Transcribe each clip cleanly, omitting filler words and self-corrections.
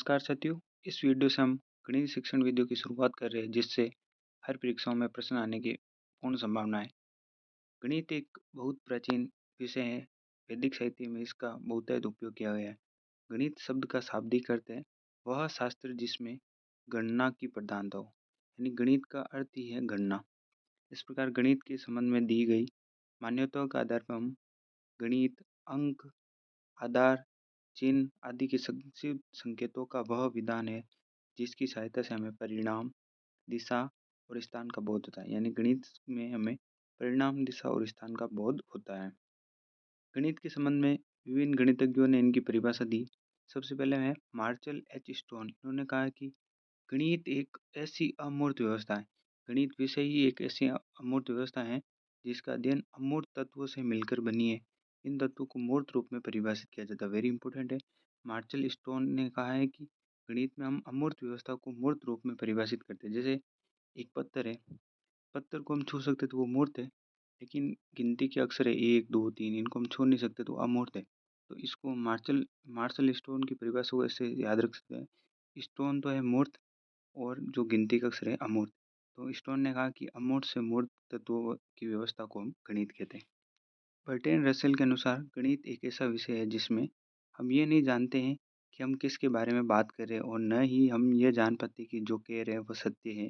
नमस्कार साथियों। इस वीडियो से हम गणित शिक्षण वीडियो की शुरुआत कर रहे हैं, जिससे हर परीक्षाओं में प्रश्न आने की पूर्ण संभावना है। गणित एक बहुत प्राचीन विषय है। वैदिक साहित्य में इसका बहुतायत उपयोग किया गया है। गणित शब्द का शाब्दिक अर्थ है वह शास्त्र जिसमें गणना की प्रधानता हो, यानी गणित का अर्थ ही है गणना। इस प्रकार गणित के संबंध में दी गई मान्यताओं के आधार पर हम गणित, अंक, आधार, चिन्ह आदि के संक्षिप्त संकेतों का वह विधान है जिसकी सहायता से हमें परिणाम, दिशा और स्थान का बोध होता है। यानी गणित में हमें परिणाम, दिशा और स्थान का बोध होता है। गणित के संबंध में विभिन्न गणितज्ञों ने इनकी परिभाषा दी। सबसे पहले है मार्शल एच स्टोन। इन्होंने कहा कि गणित एक ऐसी अमूर्त व्यवस्था है। गणित विषय ही एक ऐसी अमूर्त व्यवस्था है जिसका अध्ययन अमूर्त तत्वों से मिलकर बनी है। इन तत्वों को मूर्त रूप में परिभाषित किया जाता है। वेरी इंपॉर्टेंट है। मार्शल स्टोन ने कहा है कि गणित में हम अमूर्त व्यवस्था को मूर्त रूप में परिभाषित करते हैं। जैसे एक पत्थर है, पत्थर को हम छू सकते तो वो मूर्त है, लेकिन गिनती के अक्षर है 1, 2, 3, इनको हम छू नहीं सकते तो अमूर्त है। तो इसको मार्शल मार्शल स्टोन की परिभाषा को ऐसे याद रख सकते हैं। स्टोन तो है मूर्त और जो गिनती का अक्षर है अमूर्त। तो स्टोन ने कहा कि अमूर्त से मूर्त तत्वों की व्यवस्था को हम गणित कहते हैं। बर्ट्रैंड रसेल के अनुसार गणित एक ऐसा विषय है जिसमें हम ये नहीं जानते हैं कि हम किसके बारे में बात कर रहे हैं, और न ही हम ये जान पाते कि जो कह रहे हैं वह सत्य है।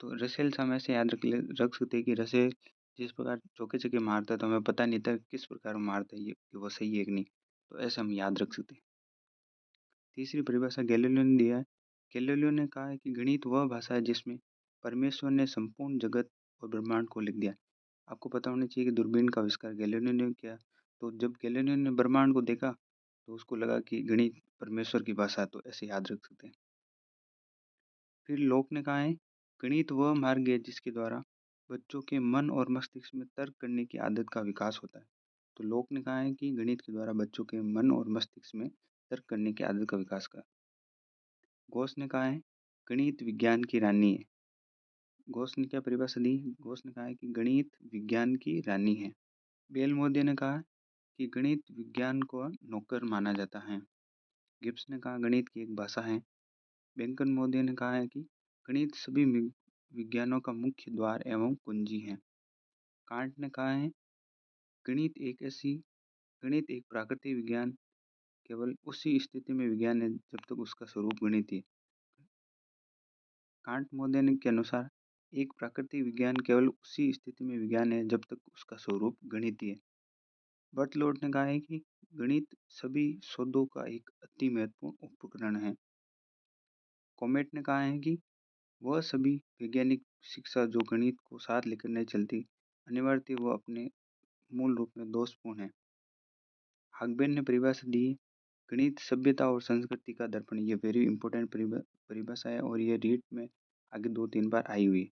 तो रसेल से हम ऐसे याद रख सकते हैं कि रसेल जिस प्रकार चौके चौके मारता है तो हमें पता नहीं था किस प्रकार वो मारता है, ये कि वो सही है कि नहीं। तो ऐसे हम याद रख सकते हैं। तीसरी परिभाषा गैलीलियो ने दिया है। गैलीलियो ने कहा है कि गणित वह भाषा है जिसमें परमेश्वर ने संपूर्ण जगत और ब्रह्मांड को लिख दिया। आपको पता होना चाहिए कि दूरबीन का आविष्कार गैलीलियो ने किया। तो जब गैलीलियो ने ब्रह्मांड को देखा तो उसको लगा कि गणित परमेश्वर की भाषा है, तो ऐसे याद रख सकते हैं। फिर लोक ने कहा है गणित वह मार्ग है जिसके द्वारा बच्चों के मन और मस्तिष्क में तर्क करने की आदत का विकास होता है। तो लोक ने कहा है कि गणित के द्वारा बच्चों के मन और मस्तिष्क में तर्क करने की आदत का विकास का। घोष ने कहा है गणित विज्ञान की रानी है। घोष ने क्या परिभाषा दी? घोष ने कहा है कि गणित विज्ञान की रानी है। बेल मोदी ने कहा कि गणित विज्ञान को नौकर माना जाता है। गिब्स ने कहा गणित की एक भाषा है। बैंकन मोदी ने कहा है कि गणित सभी विज्ञानों का मुख्य द्वार एवं कुंजी है। कांट ने कहा है गणित एक प्राकृतिक विज्ञान केवल उसी स्थिति में विज्ञान है जब तक उसका स्वरूप गणित है। कांट मोदी के अनुसार एक प्राकृतिक विज्ञान केवल उसी स्थिति में विज्ञान है जब तक उसका स्वरूप गणित है। बर्टलोट ने कहा है कि गणित सभी शोधों का एक अति महत्वपूर्ण उपकरण है। कॉमेट ने कहा है कि वह सभी वैज्ञानिक शिक्षा जो गणित को साथ लेकर नहीं चलती, अनिवार्य वह अपने मूल रूप में दोषपूर्ण है। हागबेन ने परिभाषा दी गणित सभ्यता और संस्कृति का दर्पण। ये वेरी इंपॉर्टेंट परिभाषा है और ये रीट में आगे 2-3 बार आई हुई।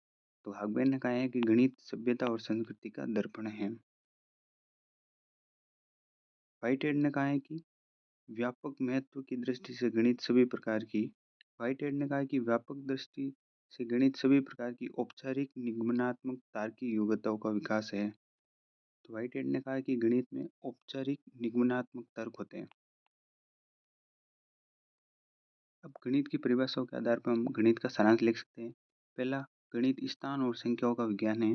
तो हागबेन ने कहा है कि गणित सभ्यता और संस्कृति का दर्पण है। व्हाइटहेड ने कहा है कि व्यापक महत्व की दृष्टि से गणित सभी प्रकार की व्हाइटहेड ने कहा कि व्यापक दृष्टि से गणित सभी प्रकार की औपचारिक निगमनात्मक तार्किक योग्यताओं का विकास है। तो व्हाइटहेड ने कहा कि गणित में औपचारिक निगमनात्मक तर्क होते हैं। अब गणित की परिभाषाओं के आधार पर हम गणित का सारांश लिख सकते हैं। पहला, गणित स्थान और संख्याओं का विज्ञान है।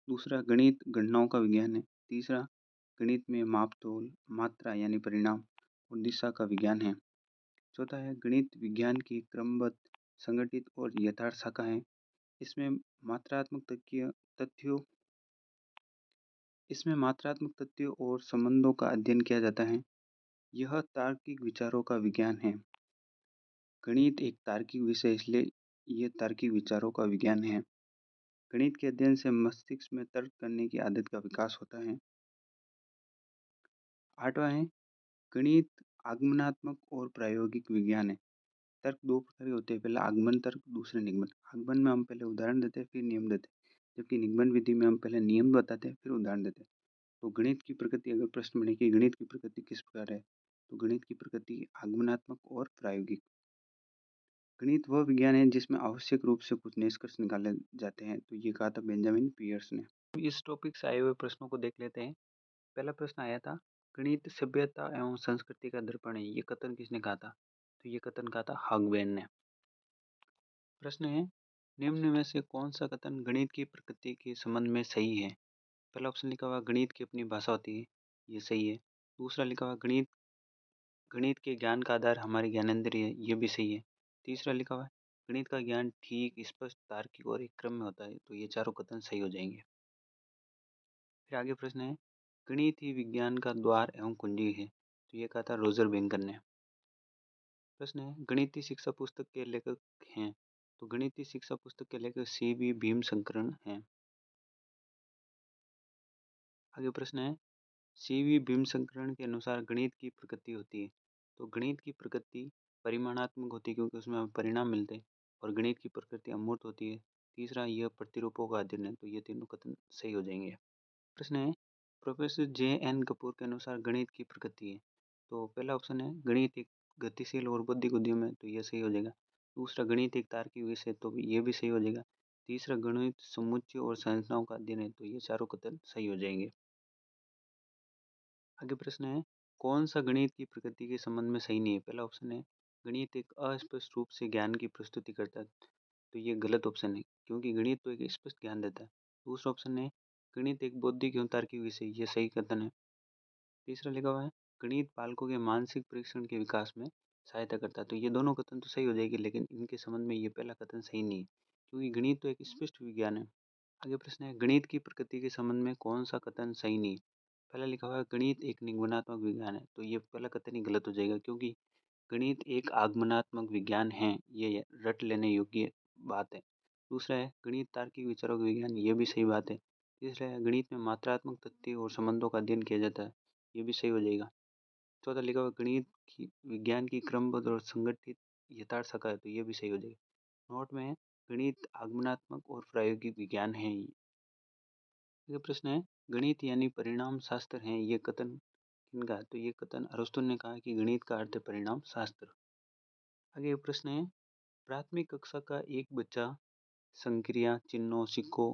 दूसरा, गणित गणनाओं का विज्ञान है। तीसरा, गणित में मापतोल, मात्रा यानी परिणाम और दिशा का विज्ञान है। चौथा है गणित विज्ञान की क्रमबद्ध, संगठित और यथार्थ शाखा है। इसमें मात्रात्मक तथ्यों इसमें मात्रात्मक तथ्यों और संबंधों का अध्ययन किया जाता है। यह तार्किक विचारों का विज्ञान है। गणित एक तार्किक विषय इसलिए यह तार्किक विचारों का विज्ञान है। गणित के अध्ययन से मस्तिष्क में तर्क करने की आदत का विकास होता है। आठवां है गणित आगमनात्मक और प्रायोगिक विज्ञान है। तर्क दो प्रकार के होते हैं, पहला आगमन तर्क, दूसरे निगमन। आगमन में हम पहले उदाहरण देते हैं फिर नियम देते हैं, जबकि निगमन विधि में हम पहले नियम बताते हैं फिर उदाहरण देते हैं। तो गणित की प्रकृति, अगर प्रश्न बने कि गणित की प्रकृति किस प्रकार है, तो गणित की प्रकृति आगमनात्मक और प्रायोगिक। गणित वह विज्ञान है जिसमें आवश्यक रूप से कुछ निष्कर्ष निकाले जाते हैं। तो ये कहा था बेंजामिन पियर्स ने। इस टॉपिक से आए हुए प्रश्नों को देख लेते हैं। पहला प्रश्न आया था गणित सभ्यता एवं संस्कृति का दर्पण है, ये कथन किसने कहा था? तो ये कथन कहा था हॉगबेन ने। प्रश्न है, निम्न में से कौन सा कथन गणित की प्रकृति के संबंध में सही है? पहला ऑप्शन लिखा हुआ गणित की अपनी भाषा होती है, ये सही है। दूसरा लिखा हुआ गणित गणित के ज्ञान का आधार हमारे ज्ञानेंद्रिय है, ये भी सही है। तीसरा लिखा हुआ है गणित का ज्ञान ठीक, स्पष्ट, तार्किक और एक क्रम में होता है, तो ये चारों कथन सही हो जाएंगे। फिर आगे प्रश्न है, गणित ही विज्ञान का द्वार एवं कुंजी है, तो ये कहा था रोजर बेंकर ने। प्रश्न है, गणितीय शिक्षा पुस्तक के लेखक हैं, तो गणितीय शिक्षा पुस्तक के लेखक सी.वी. भीमशंकरन हैं। आगे प्रश्न है, सी.वी. भीमशंकरन के अनुसार गणित की प्रकृति होती है, तो गणित की प्रकृति परिमाणात्मक होती है क्योंकि उसमें हमें परिणाम मिलते हैं, और गणित की प्रकृति अमूर्त होती है। तीसरा, यह प्रतिरूपों का अध्ययन है, तो ये तीनों कथन सही हो जाएंगे। प्रश्न है, प्रोफेसर जे.एन. कपूर के अनुसार गणित की प्रकृति है, तो पहला ऑप्शन है गणित एक गतिशील और बौद्धिक उद्यम है, तो ये सही हो जाएगा। दूसरा, गणित एक तार्किक विषय, तो ये भी सही हो जाएगा। तीसरा, गणित समुच्चय और संरचनाओं का अध्ययन है, तो ये चारों कथन सही हो जाएंगे। आगे प्रश्न है, कौन सा गणित की प्रकृति के संबंध में सही नहीं है? पहला ऑप्शन है गणित एक अस्पष्ट रूप से ज्ञान की प्रस्तुति करता है, तो ये गलत ऑप्शन है क्योंकि गणित तो एक स्पष्ट ज्ञान देता है। दूसरा ऑप्शन है गणित एक बौद्धिक एवं तार्किक विषय, ये सही कथन है। तीसरा लिखा हुआ है गणित बालकों के मानसिक परीक्षण के विकास में सहायता करता है, तो ये दोनों कथन तो सही हो जाएगी, लेकिन इनके संबंध में ये पहला कथन सही नहीं है क्योंकि गणित तो एक स्पष्ट विज्ञान है। आगे प्रश्न है, गणित की प्रकृति के संबंध में कौन सा कथन सही नहीं? पहला लिखा हुआ है गणित एक निगमनात्मक विज्ञान है, तो ये पहला कथन ही गलत हो जाएगा क्योंकि गणित एक आगमनात्मक विज्ञान है, ये रट लेने योग्य बात है। दूसरा है गणित तार्किक विचारों का विज्ञान, ये भी सही बात है। तीसरा है गणित में मात्रात्मक तथ्य और संबंधों का अध्ययन किया जाता है, ये भी सही हो जाएगा। चौथा लिखा हुआ गणित की विज्ञान की क्रमबद्ध और संगठित यथार्थ शाखा है, तो ये भी सही हो जाएगा। नोट में है गणित आगमनात्मक और प्रायोगिक विज्ञान है। ये प्रश्न है, गणित यानी परिणाम शास्त्र है, ये कथन किनका है? तो ये कथन अरस्तु ने कहा कि गणित का अर्थ है परिणाम शास्त्र। आगे ये प्रश्न है, प्राथमिक कक्षा का एक बच्चा संक्रिया, चिन्हों, सिक्कों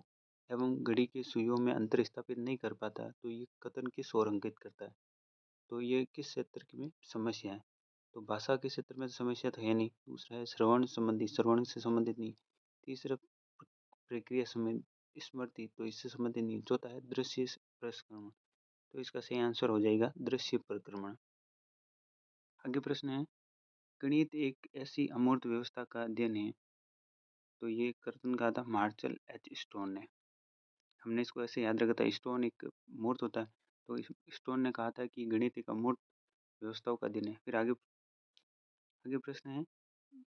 एवं घड़ी के सुइयों में अंतर स्थापित नहीं कर पाता, तो ये कथन किस ओर अंकित करता है? तो ये किस क्षेत्र की में समस्या है? तो भाषा के क्षेत्र में समस्या तो है नहीं। दूसरा है श्रवण संबंधी, श्रवण से संबंधित नहीं। तीसरा प्रक्रिया स्मृति, तो इससे संबंधित नहीं। चौथा है दृश्य प्रसंक्रमण, तो इसका सही आंसर हो जाएगा दृश्य प्रक्रमण। आगे प्रश्न है, गणित एक ऐसी अमूर्त व्यवस्था का अध्ययन है, तो ये कथन कहा था मार्शल एच स्टोन ने। हमने इसको ऐसे याद रखा था, स्टोन एक मूर्त होता है, तो स्टोन ने कहा था कि गणित एक अमूर्त व्यवस्थाओं का अध्ययन है। फिर आगे आगे प्रश्न है,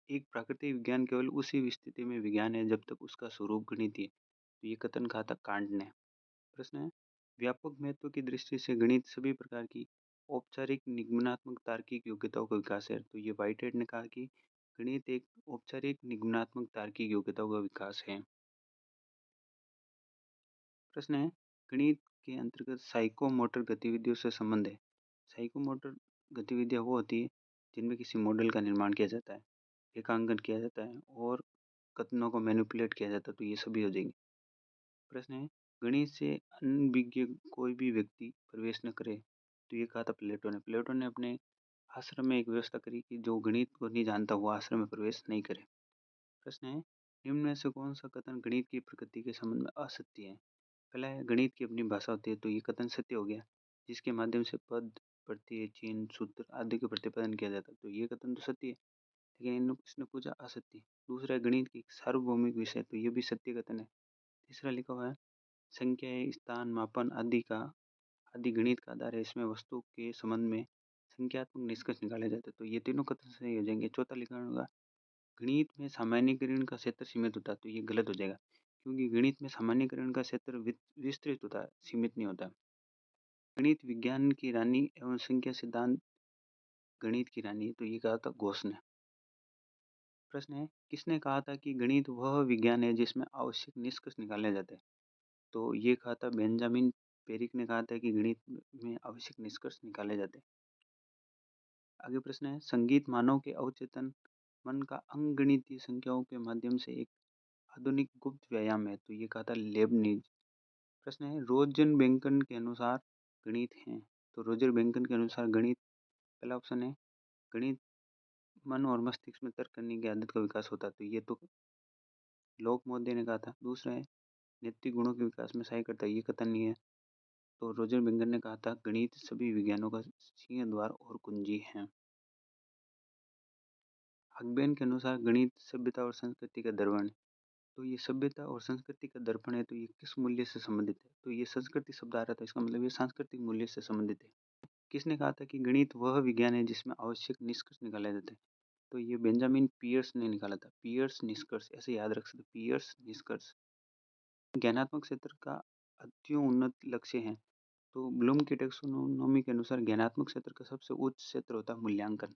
एक प्राकृतिक विज्ञान केवल उसी स्थिति में विज्ञान है जब तक उसका स्वरूप गणित है, तो ये कथन कहा था कांट ने। प्रश्न है, व्यापक महत्व की दृष्टि से गणित सभी प्रकार की औपचारिक निगमनात्मक तार्किक योग्यताओं का विकास है, तो ये व्हाइटहेड ने कहा कि गणित एक औपचारिक निगमनात्मक तार्किक योग्यताओं का विकास है। प्रश्न है, गणित के अंतर्गत साइकोमोटर गतिविधियों से संबंध है। साइकोमोटर गतिविधियाँ वो होती है जिनमें किसी मॉडल का निर्माण किया जाता है, रेखांकन किया जाता है और कथनों को मैनिपुलेट किया जाता है, तो ये सभी हो जाएंगे। प्रश्न है, गणित से अनभिज्ञ कोई भी व्यक्ति प्रवेश न करे, तो ये कहा था प्लेटो ने। प्लेटो ने अपने आश्रम में एक व्यवस्था करी कि जो गणित को नहीं जानता वो आश्रम में प्रवेश नहीं करे। प्रश्न है, निम्न में से कौन सा कथन गणित की प्रकृति के संबंध में असत्य है? पहला है गणित की अपनी भाषा होती है, तो ये कथन सत्य हो गया, जिसके माध्यम से पद, प्रत्यय, चिन्ह, सूत्र आदि का प्रतिपादन किया जाता है, तो ये कथन तो सत्य है, लेकिन इसने पूछा असत्य। दूसरा है गणित की एक सार्वभौमिक विषय, तो ये भी सत्य कथन है। तीसरा लिखा हुआ है संख्याएं, स्थान, मापन आदि गणित का आधार है, इसमें वस्तु के संबंध में संख्यात्मक निष्कर्ष निकाले जाते हैं, तो ये तीनों कथन सही हो जाएंगे। चौथा लिखा होगा गणित में सामान्यीकरण का क्षेत्र सीमित होता है, तो ये गलत हो जाएगा क्योंकि गणित में सामान्यीकरण का क्षेत्र विस्तृत होता है, सीमित नहीं होता। गणित विज्ञान की रानी एवं संख्या सिद्धांत गणित की रानी है, तो ये कहा था घोष ने। प्रश्न है, किसने कहा था कि गणित वह विज्ञान है जिसमें आवश्यक निष्कर्ष निकाले जाते हैं? तो ये कहा था बेंजामिन पेरिक ने कहा था कि गणित में आवश्यक निष्कर्ष निकाले जाते हैं। आगे प्रश्न है, संगीत मानव के अवचेतन मन का अंगगणितीय संख्याओं के माध्यम से एक आधुनिक गुप्त व्यायाम है, तो ये कहा था लेबनिज। प्रश्न है, रोजर बेंकन के अनुसार गणित है, तो रोजर बेंकन के अनुसार गणित, पहला ऑप्शन है गणित मन और मस्तिष्क में तर्क करने की आदत का विकास होता है। तो ये तो लोक मोदी ने कहा था। दूसरा है नैतिक गुणों के विकास में सहाय करता है, ये कथन नहीं है। तो रोजर बेंगर ने कहा था गणित सभी विज्ञानों का सिंह द्वार और कुंजी है। हकबेन के अनुसार गणित सभ्यता और संस्कृति का दर्पण है। तो ये सभ्यता और संस्कृति का दर्पण है, तो ये किस मूल्य से संबंधित है? तो ये संस्कृति शब्द आ रहा था, इसका मतलब ये सांस्कृतिक मूल्य से संबंधित है। किसने कहा था कि गणित वह विज्ञान है जिसमें आवश्यक निष्कर्ष निकाले जाते हैं? तो ये बेंजामिन पियर्स ने निकाला था। पियर्स निष्कर्ष, ऐसे याद रख सकते, पियर्स निष्कर्ष। ज्ञानात्मक क्षेत्र का अत्युन्नत लक्ष्य है। तो ब्लूम की टेक्सोनोमी के अनुसार ज्ञानात्मक क्षेत्र का सबसे उच्च क्षेत्र होता है मूल्यांकन।